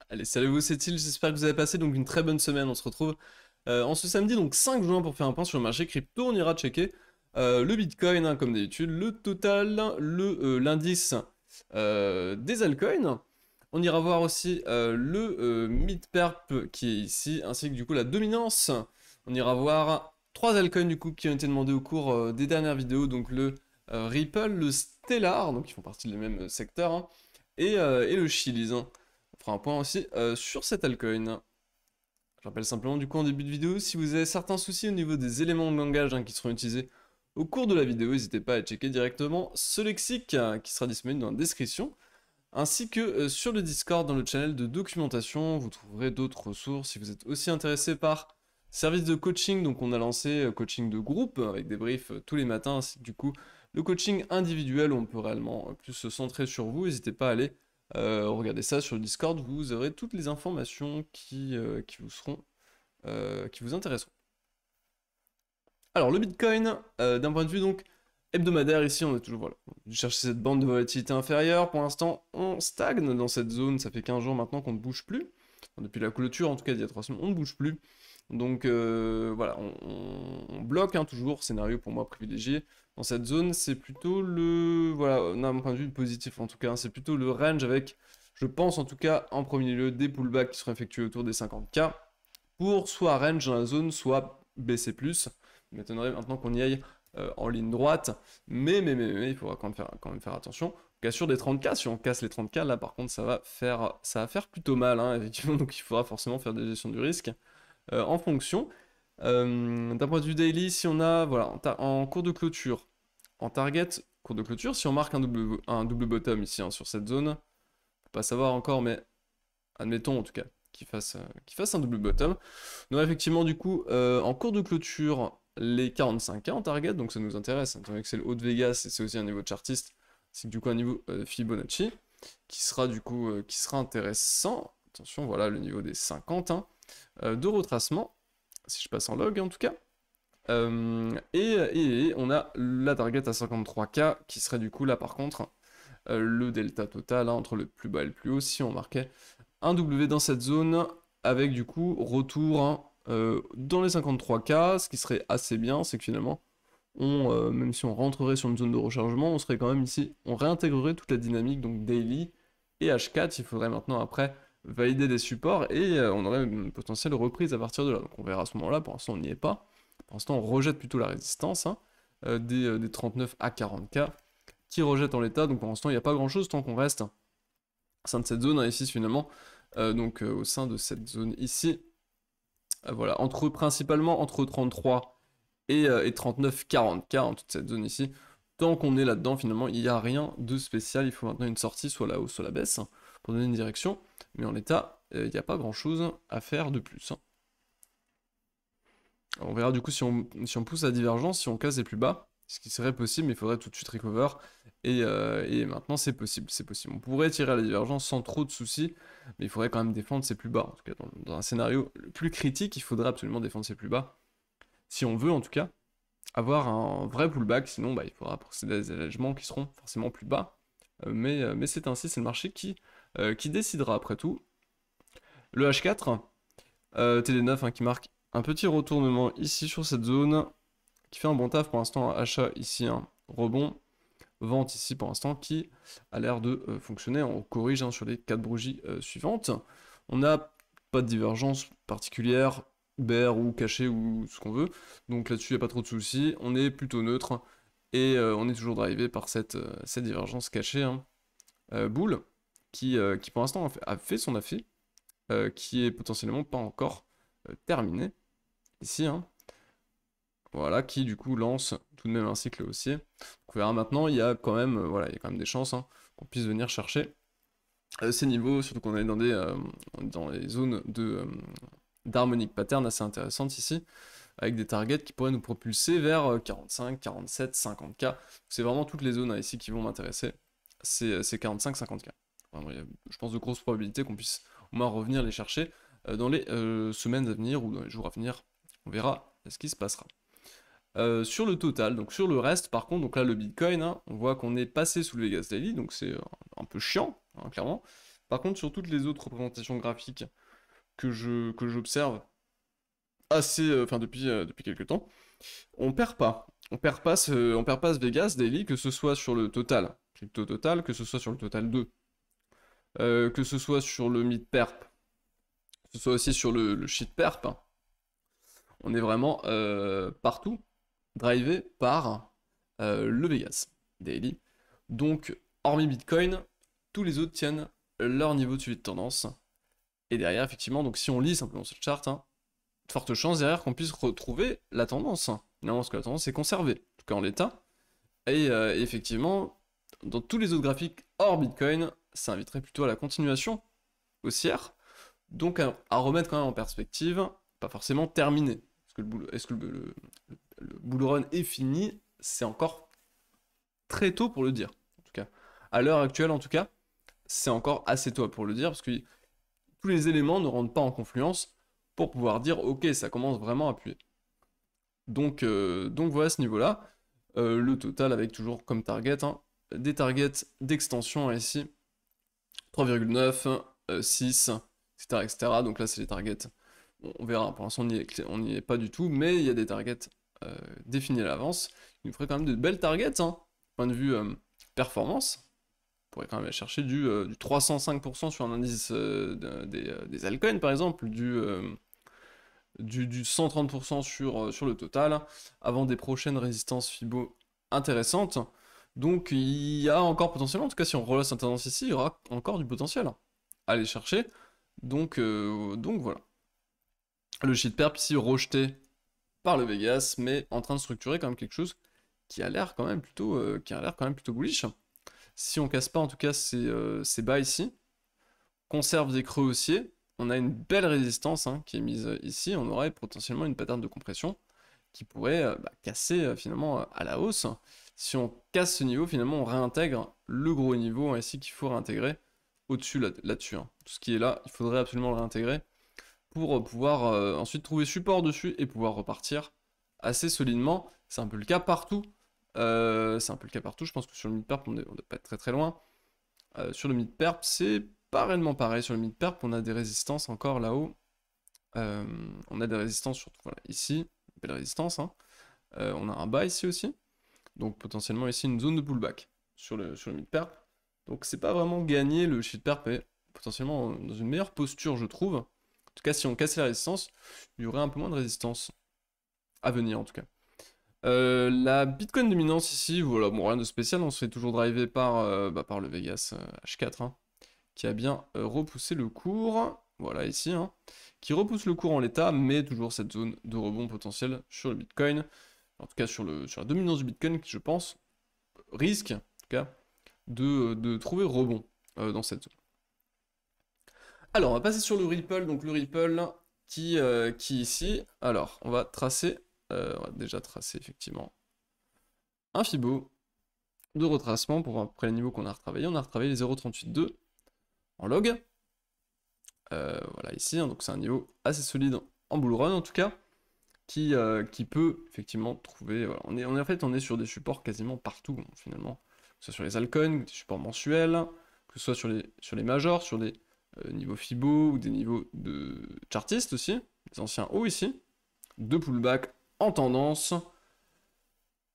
Allez, salut vous, c'est Il, j'espère que vous avez passé donc une très bonne semaine. On se retrouve en ce samedi, donc 5 juin, pour faire un point sur le marché crypto. On ira checker le Bitcoin, hein, comme d'habitude, le total, l'indice des altcoins. On ira voir aussi le mid-perp qui est ici, ainsi que du coup la dominance. On ira voir trois altcoins du coup qui ont été demandés au cours des dernières vidéos, donc le Ripple, le Stellar, donc qui font partie du même secteur, hein, et le Chiliz, hein. On fera un point aussi sur cet altcoin. Je rappelle simplement du coup en début de vidéo, si vous avez certains soucis au niveau des éléments de langage, hein, qui seront utilisés au cours de la vidéo, n'hésitez pas à checker directement ce lexique qui sera disponible dans la description, ainsi que sur le Discord dans le channel de documentation. Vous trouverez d'autres ressources si vous êtes aussi intéressé par service de coaching. Donc on a lancé coaching de groupe avec des briefs tous les matins, ainsi que du coup le coaching individuel où on peut réellement plus se centrer sur vous. N'hésitez pas à aller regardez ça sur le Discord, vous aurez toutes les informations qui vous seront, qui vous intéresseront. Alors le Bitcoin, d'un point de vue donc hebdomadaire, ici on est toujours, voilà, on cherche cette bande de volatilité inférieure. Pour l'instant on stagne dans cette zone, ça fait 15 jours maintenant qu'on ne bouge plus. Enfin, depuis la clôture en tout cas il y a 3 semaines, on ne bouge plus. Donc voilà, on bloque, hein, toujours, scénario pour moi privilégié. Dans cette zone, c'est plutôt le... Voilà, d'un point de vue positif en tout cas, hein, c'est plutôt le range avec, je pense en tout cas, en premier lieu, des pullbacks qui seront effectués autour des 50K, pour soit range dans la zone, soit BC+. Il m'étonnerait maintenant qu'on y aille en ligne droite, mais il faudra quand même faire attention. Cassure des 30K, si on casse les 30K, là par contre ça va faire plutôt mal, hein, effectivement, donc il faudra forcément faire des gestions du risque en fonction. D'un point de vue daily, si on a, voilà, en cours de clôture, en target, cours de clôture, si on marque un double bottom ici, hein, sur cette zone, on peut pas savoir encore, mais admettons en tout cas qu'il fasse un double bottom. On a effectivement du coup en cours de clôture les 45K en target, donc ça nous intéresse, étant donné que c'est le haut de Vegas et c'est aussi un niveau de chartiste, c'est du coup un niveau Fibonacci qui sera du coup qui sera intéressant. Attention, voilà le niveau des 50, hein, de retracement, si je passe en log en tout cas. Et on a la target à 53K qui serait du coup là par contre le delta total, hein, entre le plus bas et le plus haut, si on marquait un W dans cette zone avec du coup retour, hein, dans les 53K. Ce qui serait assez bien, c'est que finalement même si on rentrerait sur une zone de rechargement, on serait quand même ici, on réintégrerait toute la dynamique donc daily et H4. Il faudrait maintenant après valider des supports et on aurait une potentielle reprise à partir de là. Donc on verra à ce moment-là. Pour l'instant on n'y est pas. Pour l'instant on rejette plutôt la résistance, hein, des 39 à 40K qui rejette en l'état. Donc pour l'instant il n'y a pas grand chose tant qu'on reste au sein de cette zone, hein, ici finalement, donc au sein de cette zone ici, voilà, principalement entre 33 et 39-40K, en toute cette zone ici. Tant qu'on est là-dedans, finalement, il n'y a rien de spécial. Il faut maintenant une sortie, soit la hausse, soit la baisse, hein, pour donner une direction. Mais en l'état, il n'y a pas grand-chose à faire de plus, hein. On verra du coup si on pousse la divergence, si on casse les plus bas, ce qui serait possible, mais il faudrait tout de suite recover. Et maintenant, c'est possible, c'est possible. On pourrait tirer à la divergence sans trop de soucis, mais il faudrait quand même défendre ses plus bas. En tout cas, dans un scénario le plus critique, il faudrait absolument défendre ses plus bas. Si on veut, en tout cas, avoir un vrai pullback, sinon bah, il faudra procéder à des allègements qui seront forcément plus bas. Mais c'est ainsi, c'est le marché qui décidera après tout. Le H4, TD9, hein, qui marque un petit retournement ici sur cette zone, qui fait un bon taf pour l'instant, achat ici, un rebond, vente ici pour l'instant, qui a l'air de fonctionner. On corrige, hein, sur les 4 bougies suivantes. On n'a pas de divergence particulière, bear ou caché ou ce qu'on veut, donc là-dessus il n'y a pas trop de soucis, on est plutôt neutre, et on est toujours drivé par cette divergence cachée, hein, boule, qui pour l'instant a fait son affaire, qui est potentiellement pas encore terminé, ici, hein. Voilà, qui du coup lance tout de même un cycle haussier. Donc on verra maintenant, il y a quand même, voilà, il y a quand même des chances, hein, qu'on puisse venir chercher ces niveaux, surtout qu'on est dans les zones d'harmonique pattern assez intéressantes ici, avec des targets qui pourraient nous propulser vers 45, 47, 50K. C'est vraiment toutes les zones, hein, ici qui vont m'intéresser, c'est 45, 50K. Vraiment, il y a, je pense, de grosses probabilités qu'on puisse au moins revenir les chercher dans les semaines à venir ou dans les jours à venir. On verra ce qui se passera. Sur le total, donc sur le reste, par contre, donc là le Bitcoin, hein, on voit qu'on est passé sous le Vegas Daily, donc c'est un peu chiant, hein, clairement. Par contre, sur toutes les autres représentations graphiques que j'observe assez, enfin depuis quelques temps, on perd pas. On perd pas ce Vegas Daily, que ce soit sur le total, crypto total, que ce soit sur le total 2, que ce soit sur le mid perp, que ce soit aussi sur le shit perp. On est vraiment partout drivé par le Vegas Daily. Donc, hormis Bitcoin, tous les autres tiennent leur niveau de suivi de tendance. Et derrière, effectivement, donc si on lit simplement ce chart, de fortes chances derrière qu'on puisse retrouver la tendance. Non, parce que la tendance est conservée, en tout cas en l'état. Et effectivement, dans tous les autres graphiques hors Bitcoin, ça inviterait plutôt à la continuation haussière. Donc à remettre quand même en perspective, pas forcément terminé. Est-ce que le bull run est fini? C'est encore très tôt pour le dire. En tout cas, à l'heure actuelle, en tout cas, c'est encore assez tôt pour le dire parce que tous les éléments ne rentrent pas en confluence pour pouvoir dire ok, ça commence vraiment à appuyer. Donc voilà ce niveau-là. Le total avec toujours comme target des targets d'extension ici 3,9, 6, etc., etc. Donc là c'est les targets. Bon, on verra, pour l'instant on n'y est pas du tout, mais il y a des targets définis à l'avance. Il nous ferait quand même de belles targets, point de vue performance. On pourrait quand même aller chercher du 305% sur un indice des altcoins par exemple, du 130% sur le total, avant des prochaines résistances Fibo intéressantes. Donc il y a encore potentiellement, en tout cas si on relance la tendance ici, il y aura encore du potentiel à aller chercher. Donc voilà. Le shit perp ici rejeté par le Vegas, mais en train de structurer quand même quelque chose qui a l'air quand même plutôt bullish. Si on casse pas en tout cas ces bas ici, conserve des creux haussiers, on a une belle résistance qui est mise ici, on aurait potentiellement une pattern de compression qui pourrait casser finalement à la hausse. Si on casse ce niveau, finalement on réintègre le gros niveau ici qu'il faut réintégrer au-dessus là-dessus. Tout ce qui est là, il faudrait absolument le réintégrer pour pouvoir ensuite trouver support dessus et pouvoir repartir assez solidement. C'est un peu le cas partout. Je pense que sur le mid-perp, on ne doit pas être très très loin. Sur le mid-perp, c'est pas réellement pareil. Sur le mid-perp, on a des résistances encore là-haut. On a des résistances surtout voilà, ici, belle résistance. On a un bas ici aussi. Donc potentiellement ici une zone de pullback sur le mid-perp. Donc c'est pas vraiment gagné, le shit-perp est potentiellement dans une meilleure posture je trouve. En tout cas si on casse la résistance, il y aurait un peu moins de résistance à venir en tout cas. La Bitcoin dominance ici, voilà, bon rien de spécial, on se fait toujours driver par le Vegas H4 qui a bien repoussé le cours, voilà ici, qui repousse le cours en l'état, mais toujours cette zone de rebond potentiel sur le Bitcoin, en tout cas sur la dominance du Bitcoin qui je pense risque, en tout cas, de trouver rebond dans cette zone. Alors on va passer sur le Ripple, donc le Ripple qui ici, alors on va déjà tracer effectivement un Fibo de retracement pour voir après les niveaux qu'on a retravaillé. On a retravaillé les 0.38.2 en log. Voilà ici, donc c'est un niveau assez solide en bull run en tout cas, qui peut effectivement trouver. Voilà, on est sur des supports quasiment partout finalement, que ce soit sur les altcoins, des supports mensuels, que ce soit sur les majors, sur des niveaux Fibo ou des niveaux de chartiste aussi, les anciens hauts ici, de pullback en tendance.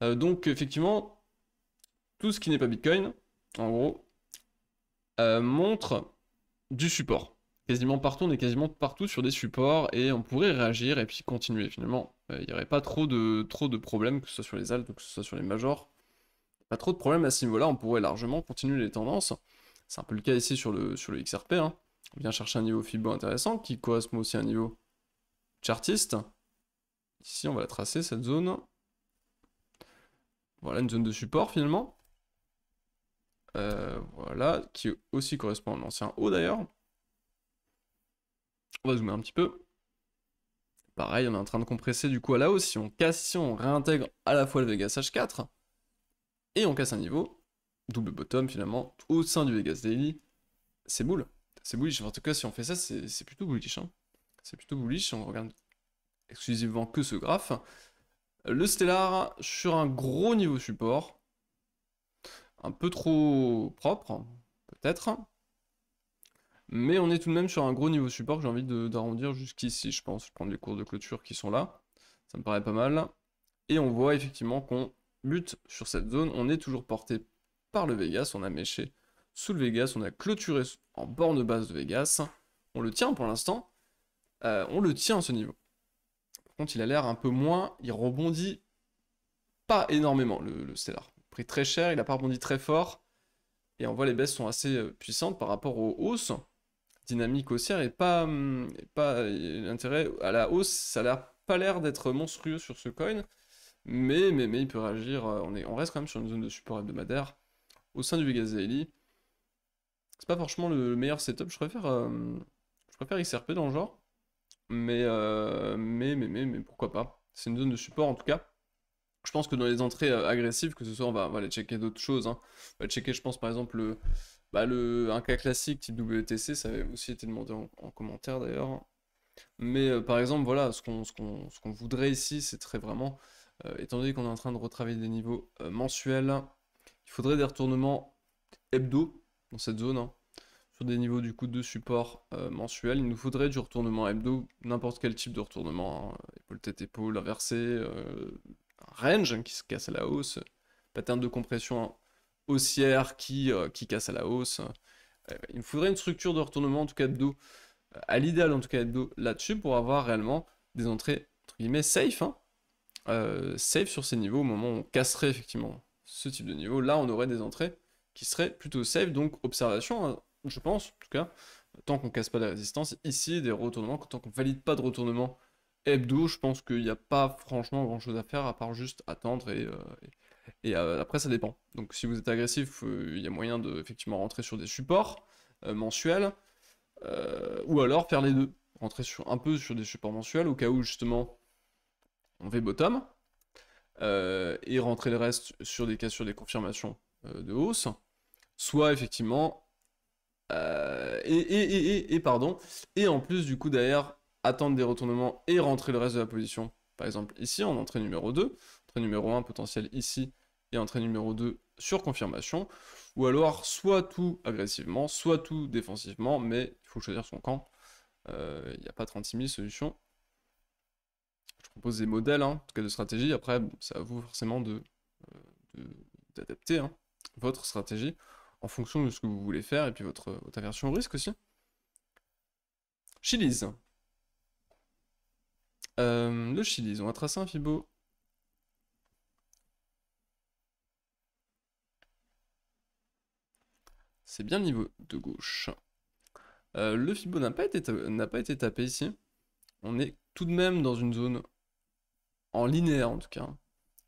Donc effectivement, tout ce qui n'est pas Bitcoin, en gros, montre du support. Quasiment partout, on est quasiment partout sur des supports et on pourrait réagir et puis continuer finalement. Il n'y aurait pas trop de problèmes, que ce soit sur les alts ou que ce soit sur les majors. Pas trop de problèmes à ce niveau-là, on pourrait largement continuer les tendances. C'est un peu le cas ici sur le XRP. On vient chercher un niveau Fibo intéressant qui correspond aussi à un niveau chartiste. Ici, on va la tracer cette zone. Voilà, une zone de support finalement. Voilà, qui aussi correspond à un ancien haut d'ailleurs. On va zoomer un petit peu. Pareil, on est en train de compresser du coup à la hausse. Si on casse ici, on réintègre à la fois le Vegas H4 et on casse un niveau. Double bottom finalement au sein du Vegas Daily. C'est bull. C'est bullish. En tout cas, si on fait ça, c'est plutôt bullish. C'est plutôt bullish si on regarde exclusivement que ce graphe. Le Stellar sur un gros niveau support. Un peu trop propre, peut-être. Mais on est tout de même sur un gros niveau support que j'ai envie d'arrondir jusqu'ici, je pense. Je vais prendre les cours de clôture qui sont là. Ça me paraît pas mal. Et on voit effectivement qu'on bute sur cette zone. On est toujours porté par le Vegas. On a méché sous le Vegas. On a clôturé en borne basse de Vegas. On le tient pour l'instant. On le tient à ce niveau. Par contre, il a l'air un peu moins. Il rebondit pas énormément, le Stellar. Prix très cher, il a pas rebondi très fort. Et on voit les baisses sont assez puissantes par rapport aux hausses. Dynamique haussière et pas l'intérêt à la hausse, ça a pas l'air d'être monstrueux sur ce coin. Mais il peut réagir. On reste quand même sur une zone de support hebdomadaire au sein du Vegas Daily. C'est pas franchement le meilleur setup. Je préfère XRP dans le genre. Mais pourquoi pas. C'est une zone de support en tout cas. Je pense que dans les entrées agressives, que ce soit, on va aller checker d'autres choses. Hein. On va checker, je pense, par exemple, un cas classique type WTC, ça avait aussi été demandé en commentaire d'ailleurs. Mais par exemple, voilà, ce qu'on voudrait ici, c'est très vraiment, étant donné qu'on est en train de retravailler des niveaux mensuels, il faudrait des retournements hebdo dans cette zone. Hein. Sur des niveaux du coup de support mensuel, il nous faudrait du retournement hebdo, n'importe quel type de retournement, hein, épaule tête épaule, inversé, un range hein, qui se casse à la hausse, pattern de compression haussière qui casse à la hausse. Il me faudrait une structure de retournement en tout cas hebdo, à l'idéal en tout cas hebdo là-dessus pour avoir réellement des entrées entre guillemets safe, hein, safe sur ces niveaux au moment où on casserait effectivement ce type de niveau. Là on aurait des entrées qui seraient plutôt safe, donc observation, hein, je pense en tout cas, tant qu'on casse pas la résistance. Ici des retournements, tant qu'on valide pas de retournement hebdo, je pense qu'il n'y a pas franchement grand chose à faire à part juste attendre et après ça dépend. Donc si vous êtes agressif, il y a moyen de effectivement rentrer sur des supports mensuels, ou alors faire les deux. Rentrer un peu sur des supports mensuels au cas où justement on fait bottom, et rentrer le reste sur des cassures, des confirmations de hausse. Soit effectivement, pardon, et en plus du coup derrière attendre des retournements et rentrer le reste de la position. Par exemple ici en entrée numéro 2, entrée numéro 1 potentiel ici et entrée numéro 2 sur confirmation, ou alors soit tout agressivement, soit tout défensivement, mais il faut choisir son camp. Il n'y a pas 36 000 solutions. Je propose des modèles, hein, en tout cas de stratégie, après c'est à vous forcément d'adapter hein, votre stratégie en fonction de ce que vous voulez faire et puis votre aversion au risque aussi. Chili's. Le Chili's, on va tracer un Fibo. C'est bien le niveau de gauche. Le Fibo n'a pas été tapé ici. On est tout de même dans une zone en linéaire en tout cas,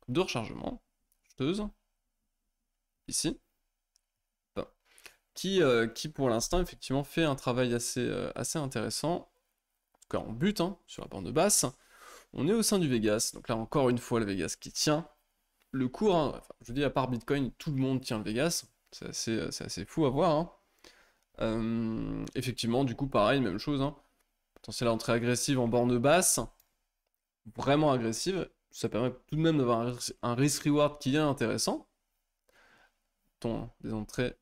de rechargement, jeteuse, ici, enfin, qui pour l'instant effectivement fait un travail assez intéressant, en tout cas en but, hein, sur la bande basse. On est au sein du Vegas, donc là encore une fois le Vegas qui tient le cours, hein. Enfin, je dis à part Bitcoin, tout le monde tient le Vegas, c'est assez fou à voir. Hein. Effectivement, du coup pareil, même chose, hein. Potentielle entrée agressive en borne basse, vraiment agressive, ça permet tout de même d'avoir un risk-reward qui est intéressant. Des entrées,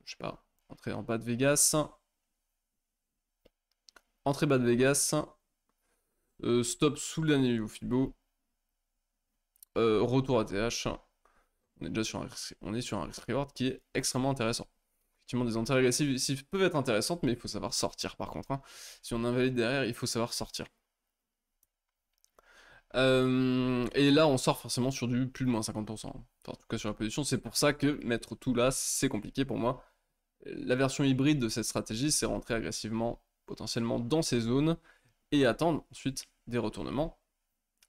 je sais pas, entrée en bas de Vegas, entrée bas de Vegas, stop sous le dernier niveau Fibo, retour à TH, on est déjà sur un risk-reward qui est extrêmement intéressant. Effectivement, des entrées agressives ici peuvent être intéressantes, mais il faut savoir sortir par contre. Hein. Si on invalide derrière, il faut savoir sortir. Et là, on sort forcément sur du plus de moins 50%. Enfin, en tout cas, sur la position, c'est pour ça que mettre tout là, c'est compliqué pour moi. La version hybride de cette stratégie, c'est rentrer agressivement, potentiellement dans ces zones, et attendre ensuite des retournements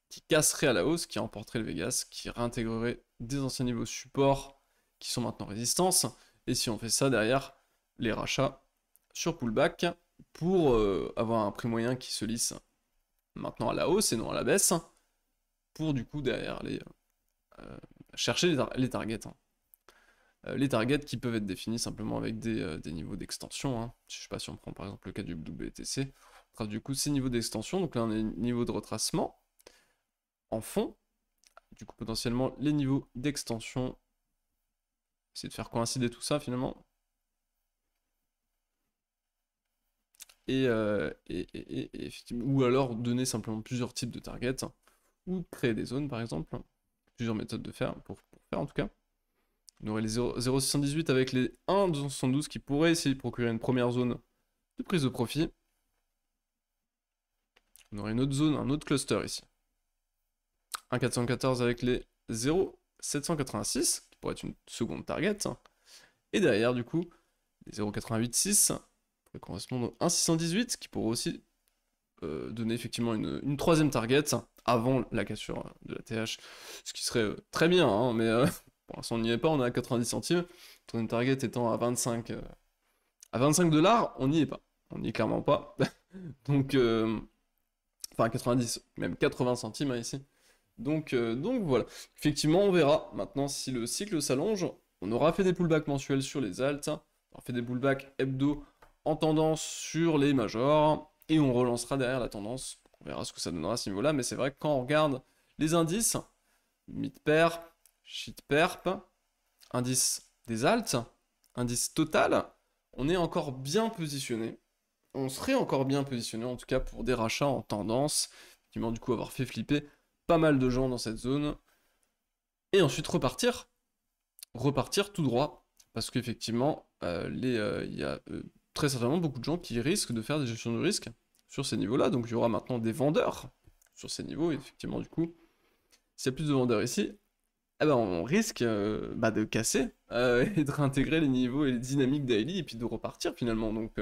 qui casseraient à la hausse, qui emporteraient le Vegas, qui réintégreraient des anciens niveaux support qui sont maintenant résistance. Et si on fait ça derrière, les rachats sur pullback pour avoir un prix moyen qui se lisse maintenant à la hausse et non à la baisse, pour du coup derrière aller chercher les targets. Hein. Les targets qui peuvent être définis simplement avec des niveaux d'extension. Hein. Je sais pas si on prend par exemple le cas du WTC, on trace du coup ces niveaux d'extension, donc là on a les niveaux de retracement en fond, du coup potentiellement les niveaux d'extension, essayer de faire coïncider tout ça finalement. et effectivement, ou alors donner simplement plusieurs types de targets, ou créer des zones par exemple, plusieurs méthodes de faire, pour faire en tout cas. On aurait les 0,78 avec les 1,272 qui pourraient essayer de procurer une première zone de prise de profit. On aurait une autre zone, un autre cluster ici. 1,414 avec les 0,786 qui pourrait être une seconde target. Et derrière du coup, les 0,886 pourrait correspondre à 1,618 qui pourrait aussi donner effectivement une troisième target avant la cassure de la TH, ce qui serait très bien, hein, mais pour l'instant on n'y est pas, on est à 90 centimes, troisième target étant à 25 $, on n'y est pas, on n'y est clairement pas, donc enfin 90, même 80 centimes hein, ici, donc voilà, effectivement on verra maintenant si le cycle s'allonge, on aura fait des pullbacks mensuels sur les alts, on aura fait des pullbacks hebdo en tendance sur les majors, et on relancera derrière la tendance. On verra ce que ça donnera à ce niveau-là, mais c'est vrai que quand on regarde les indices, mid-perp, shit-perp, indice des alts, indice total, on est encore bien positionné. On serait encore bien positionné, en tout cas pour des rachats en tendance, qui m'ont du coup avoir fait flipper pas mal de gens dans cette zone. Et ensuite repartir tout droit, parce qu'effectivement, il y a très certainement beaucoup de gens qui risquent de faire des gestions de risque sur ces niveaux-là, donc il y aura maintenant des vendeurs sur ces niveaux, et effectivement du coup, s'il y a plus de vendeurs ici, eh ben, on risque de casser et de réintégrer les niveaux et les dynamiques daily, et puis de repartir finalement, donc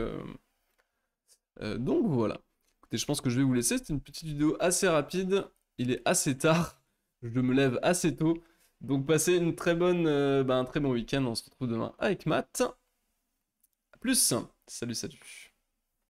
voilà. Écoutez, je pense que je vais vous laisser, c'était une petite vidéo assez rapide, il est assez tard, je me lève assez tôt, donc passez une très bonne, un très bon week-end, on se retrouve demain avec Matt. A plus, salut.